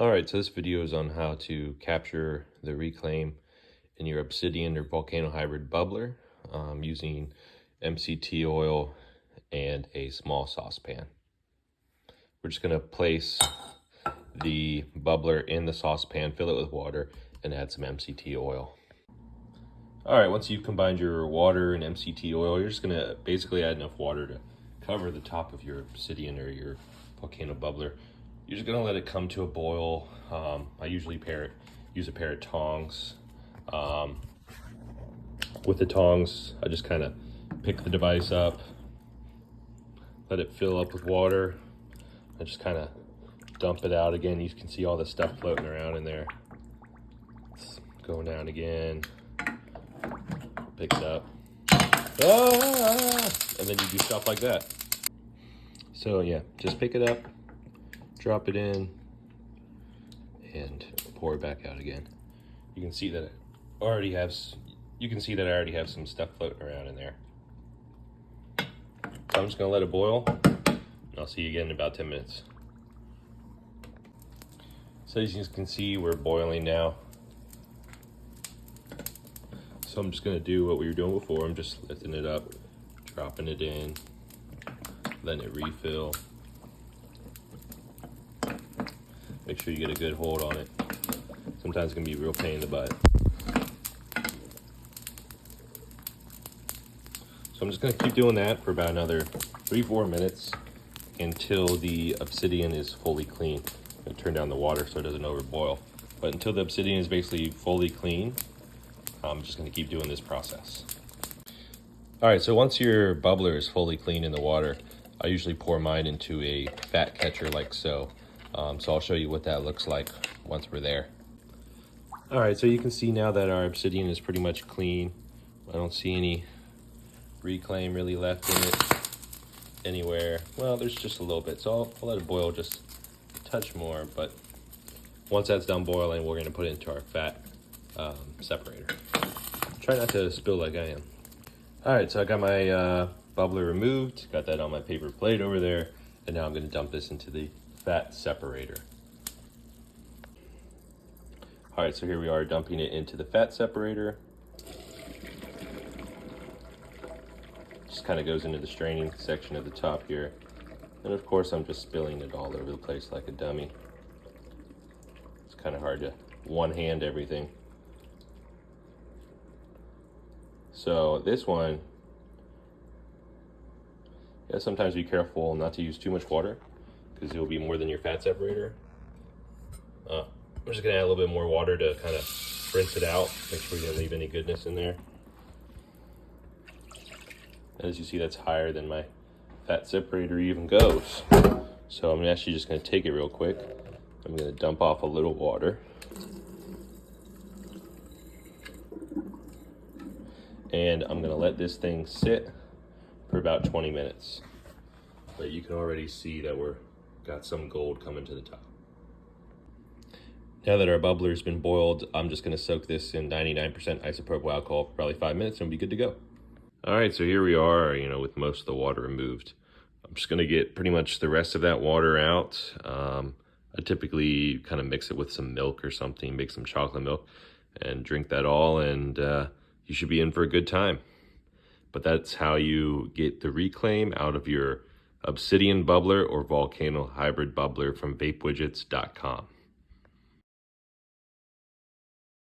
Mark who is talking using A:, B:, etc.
A: Alright, so this video is on how to capture the reclaim in your Obsidian or Volcano hybrid bubbler using MCT oil and a small saucepan. We're just going to place the bubbler in the saucepan, fill it with water, and add some MCT oil. Alright, once you've combined your water and MCT oil, you're just going to basically add enough water to cover the top of your Obsidian or your Volcano bubbler. You're just gonna let it come to a boil. I usually use a pair of tongs. With the tongs, I just kind of pick the device up, let it fill up with water. I just kind of dump it out again. You can see all the stuff floating around in there. It's going down again. Pick it up. And then you do stuff like that. So yeah, just pick it up, drop it in, and pour it back out again. You can see that I already have some stuff floating around in there. So I'm just gonna let it boil, and I'll see you again in about 10 minutes. So as you can see, we're boiling now. So I'm just gonna do what we were doing before. I'm just lifting it up, dropping it in, letting it refill. Make sure you get a good hold on it. Sometimes it can be a real pain in the butt. So I'm just gonna keep doing that for about another 3-4 minutes until the Obsidian is fully clean. I'm gonna turn down the water so it doesn't overboil. But until the Obsidian is basically fully clean, I'm just gonna keep doing this process. All right, so once your bubbler is fully clean in the water, I usually pour mine into a fat catcher like so. So I'll show you what that looks like once we're there. All right, so you can see now that our Obsidian is pretty much clean. I don't see any reclaim really left in it anywhere. Well, there's just a little bit, so I'll let it boil just a touch more, but once that's done boiling, we're gonna put it into our fat separator. Try not to spill like I am. All right, so I got my bubbler removed, got that on my paper plate over there, and now I'm gonna dump this into the fat separator. All right, so here we are dumping it into the fat separator. Just kind of goes into the straining section at the top here. And of course, I'm just spilling it all over the place like a dummy. It's kind of hard to one-hand everything. So this one, yeah, sometimes be careful not to use too much water because it will be more than your fat separator. I'm just gonna add a little bit more water to kind of rinse it out, make sure you don't leave any goodness in there. As you see, that's higher than my fat separator even goes. So I'm actually just gonna take it real quick. I'm gonna dump off a little water. And I'm gonna let this thing sit for about 20 minutes. But you can already see that we're got some gold coming to the top. Now that our bubbler's been boiled, I'm just gonna soak this in 99% isopropyl alcohol for probably 5 minutes and we'll be good to go. All right, so here we are, with most of the water removed. I'm just gonna get pretty much the rest of that water out. I typically kind of mix it with some milk or something, make some chocolate milk and drink that all, and you should be in for a good time. But that's how you get the reclaim out of your Obsidian bubbler or Volcano hybrid bubbler from vapewidgets.com.